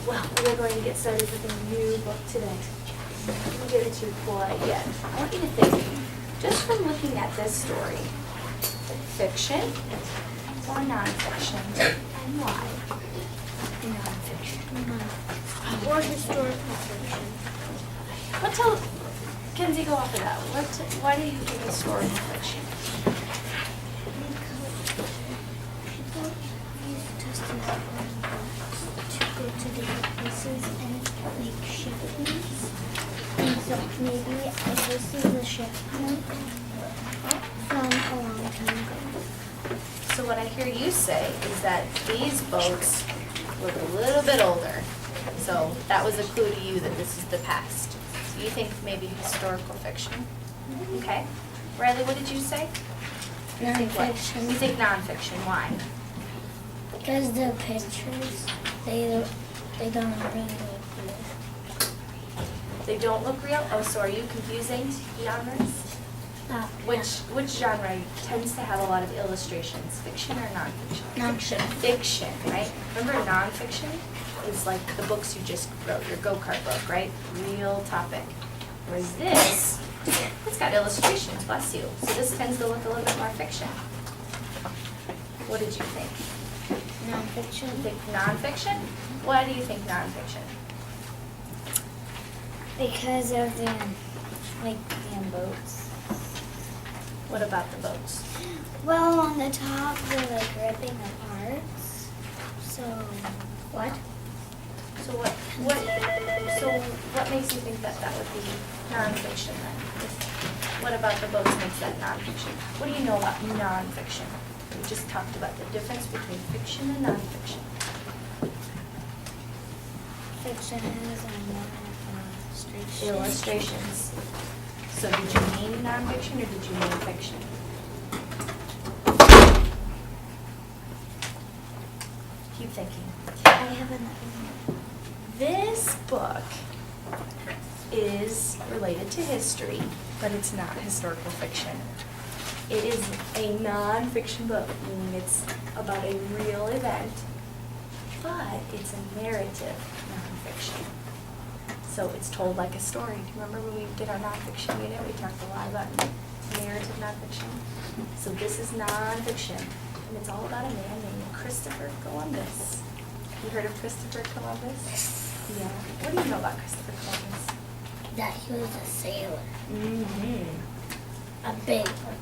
Well, we're going to get started with a new book today. Let me get it to you quite yet. I want you to think, just from looking at this story, fiction or nonfiction, and why? Nonfiction. Or historical fiction. Kenzie, go off of that. Why do you think historical fiction? People use Testament to go to different places and make shipments. And so maybe this is a shipment from a long time ago. So what I hear you say is that these boats look a little bit older. So that was a clue to you that this is the past. So you think maybe historical fiction? Okay. Riley, what did you say? You think what? Nonfiction. You think nonfiction. Why? Because the pictures, they don't really look real. They don't look real? Oh, so are you confusing genres? Which genre tends to have a lot of illustrations, fiction or nonfiction? Nonfiction. Fiction, right? Remember nonfiction is like the books you just wrote, your go-kart book, right? Real topic. Whereas this, it's got illustrations, bless you. So this tends to look a little bit more fiction. What did you think? Nonfiction. You think nonfiction? Why do you think nonfiction? Because of the boats. What about the boats? Well, on the top, they're like ripping apart. So What? So what makes you think that would be nonfiction then? What about the boats makes that nonfiction? What do you know about nonfiction? We just talked about the difference between fiction and nonfiction. fiction is more illustration. Illustrations. So did you mean nonfiction or did you mean fiction? Keep thinking. I have another one. This book is related to history, but it's not historical fiction. It is a non-fiction book, meaning it's about a real event, but it's a narrative non-fiction. So it's told like a story. Do you remember when we did our non-fiction unit? We talked a lot about narrative non-fiction. So this is non-fiction, and it's all about a man named Christopher Columbus. You heard of Christopher Columbus? Yeah. What do you know about Christopher Columbus? That he was a sailor. Mm-hmm. A big one.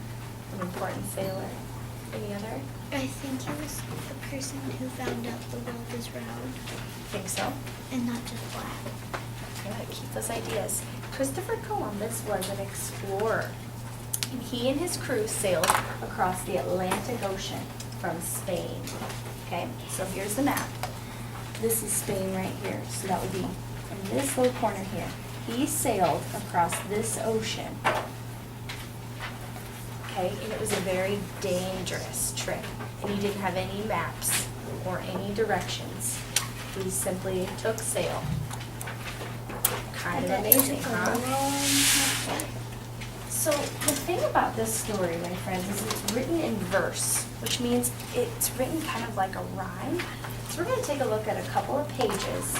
An important sailor. Any other? I think he was the person who found out the world is round Think so? and not just black. Good. Keep those ideas. Christopher Columbus was an explorer. And he and his crew sailed across the Atlantic Ocean from Spain. Okay, so here's the map. This is Spain right here. So that would be in this little corner here. He sailed across this ocean. Okay, and it was a very dangerous trip. And he didn't have any maps or any directions. He simply took sail. Kind of amazing, huh? So the thing about this story, my friends, is it's written in verse, which means it's written kind of like a rhyme. So we're going to take a look at a couple of pages,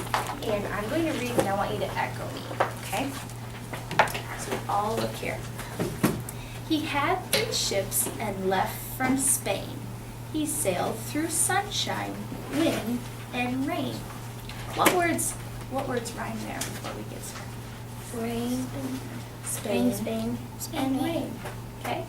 and I'm going to read, and I want you to echo me, okay? So all look here. He had 3 ships and left from Spain. He sailed through sunshine, wind, and rain. What words rhyme there before we get started? Rain. Spain, and rain. Okay?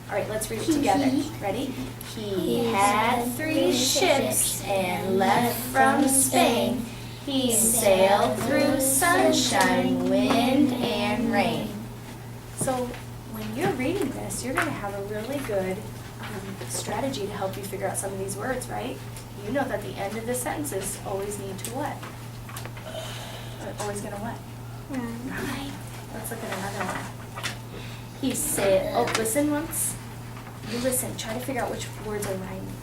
All right, let's read it He- together. he- Ready? He He had had 3 ships and left from Spain. He sailed through sunshine, wind, and rain. So when you're reading this, you're going to have a really good strategy to help you figure out some of these words, right? You know that the end of the sentences always need to what? Always going to what? Right. Let's look at another one. He sailed, listen once. You listen, try to figure out which words are rhyming.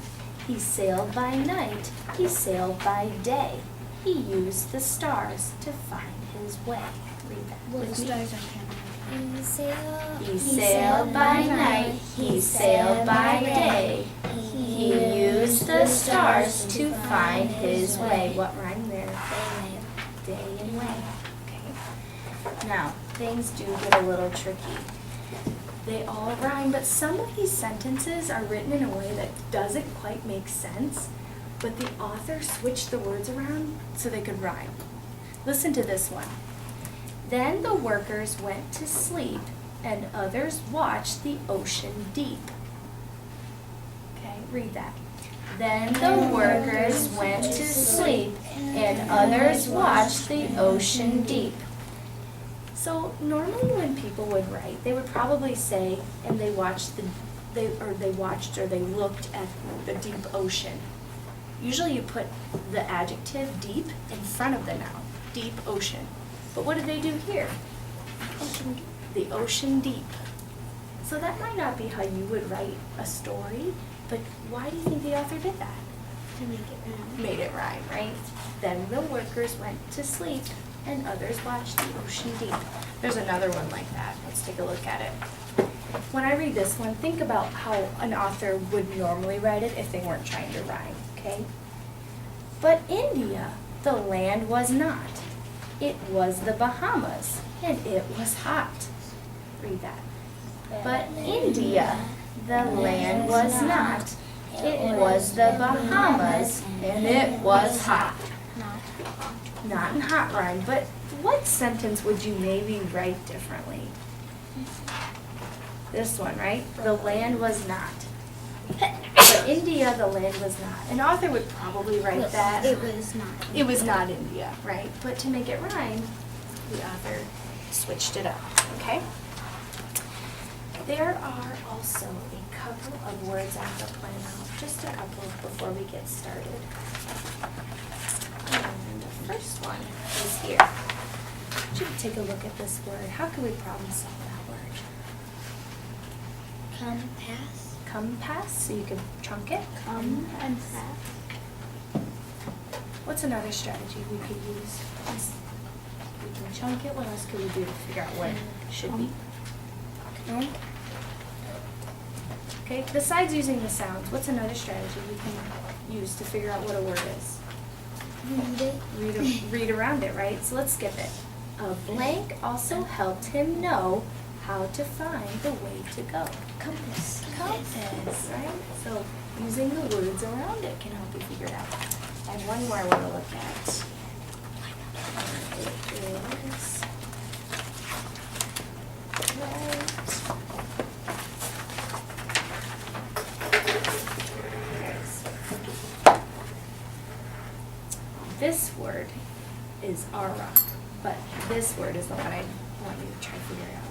He sailed by night, he sailed by day. He used the stars to find his way. Read that Well, the with me. stars are kind of He sailed by night, he sailed by day. He used the stars to find his way. What rhyme there? Day and way. Okay. Now, things do get a little tricky. They all rhyme, but some of these sentences are written in a way that doesn't quite make sense, but the author switched the words around so they could rhyme. Listen to this one. Then the workers went to sleep, and others watched the ocean deep. Okay, read that. Then the workers went to sleep, and others watched the ocean deep. So normally when people would write, they would probably say, and they watched they looked at the deep ocean. Usually you put the adjective deep in front of the noun, deep ocean. But what did they do here? The ocean deep. So that might not be how you would write a story, but why do you think the author did that? To make it rhyme. Made it rhyme, right? Then the workers went to sleep, and others watched the ocean deep. There's another one like that. Let's take a look at it. When I read this one, think about how an author would normally write it if they weren't trying to rhyme, okay? But India, the land was not. It was the Bahamas, and it was hot. Read that. But India, the land was not. It was the Bahamas, and it was hot. Not in hot rhyme, but what sentence would you maybe write differently? This one, right? The land was not. But India, the land was not. An author would probably write that. It was not. It was not India, right? But to make it rhyme, the author switched it up, okay? There are also a couple of words I have to plan out, just a couple before we get started. And the first one is here. I want you to take a look at this word. How can we problem solve that word? Compass. Compass, so you can chunk it. Compass. What's another strategy we could use? We can chunk it. What else could we do to figure out what it should be? Okay, besides using the sounds, what's another strategy we can use to figure out what a word is? Read it. Read around it, right? So let's skip it. A blank also helped him know how to find the way to go. Compass. Compass, right? So using the words around it can help you figure it out. And one more I want to look at. It is this word is ara, but this word is the one I want you to try to figure out.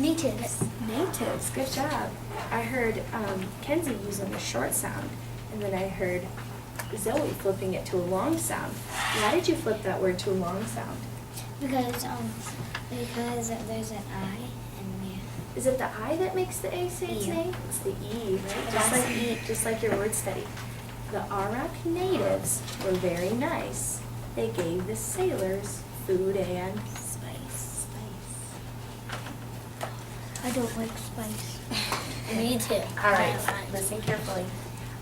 Natives. Natives, good job. I heard Kenzie using a short sound, and then I heard Zoe flipping it to a long sound. Why did you flip that word to a long sound? Because there's an I in there. Is it the I that makes the A say its E. name? It's the E, right? Just like your word study. The Arak natives were very nice. They gave the sailors food and spice. I don't like spice. Me too. All right, listen carefully.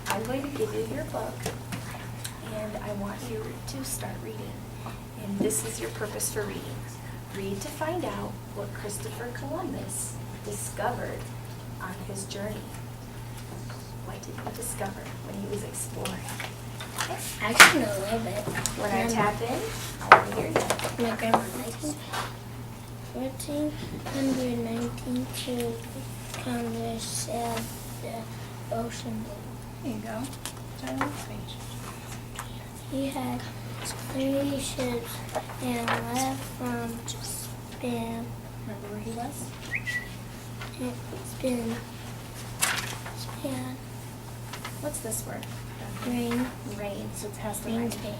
I'm going to give you your book, and I want you to start reading. And this is your purpose for reading. Read to find out what Christopher Columbus discovered on his journey. What did he discover when he was exploring? Okay. I actually know a little bit. When I tap in, I want to hear you. My grandma 1419 to Congress sailed the ocean blue. There you go. Turn the next page. He had 3 ships and left from Spain. Remember where he was? Spain. What's this word? Rain. Rain. So it has to Spain. rain. Spain.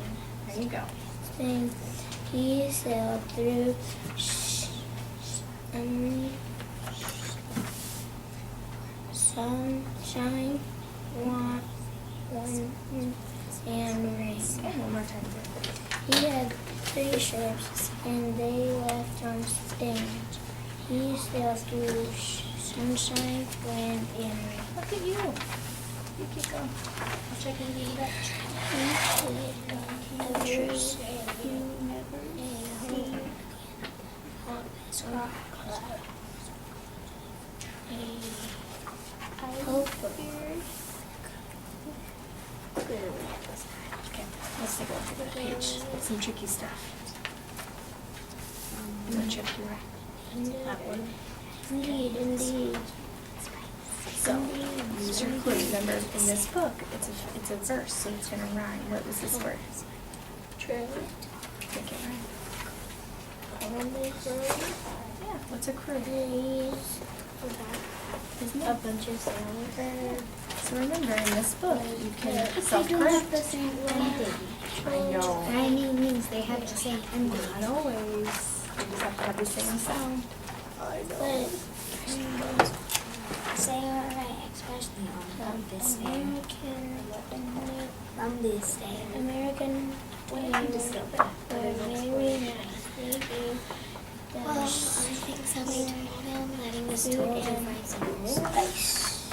There you go. Spain. He sailed through sunshine, wind, and rain. Okay, one more time. He had ships, and they left unstained. He sailed through sunshine, wind, and rain. Look at you. You keep going. I'll check in with you back. Adventures you never see on this rock cloud. I hope Okay, let's take a look at that page. Some tricky stuff. I'm gonna check you right. That one. Indeed. So, use your clue. Remember, in this book, it's a verse, so it's gonna rhyme. What was this word? True. Make it rhyme. Yeah, what's a crew? Isn't A it? bunch of sailors. So remember, in this book, you can But they self don't have correct. the same ending. I know. Rhyming means they have the same ending. Not always. They just have to have the same sound. I But sailor especially on this day. From this day. American Just sailor go back. were very nice. They gave the I think somebody told him that he was told to find some spice.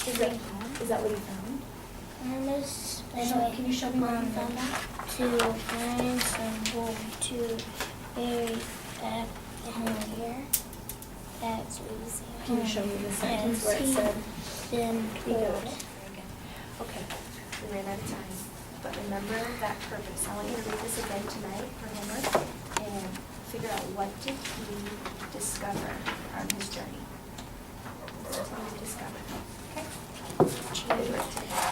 Is that what he found? farmers Can you show me where you found that? to find some gold to bury back in here. That's easy. Can you show me the sentence where it said? Then You got told. it. Okay, we ran out of time. But remember that purpose. I want you to read this again tonight for homework and figure out what did he discover on his journey. What did he discover? Okay? Good work today.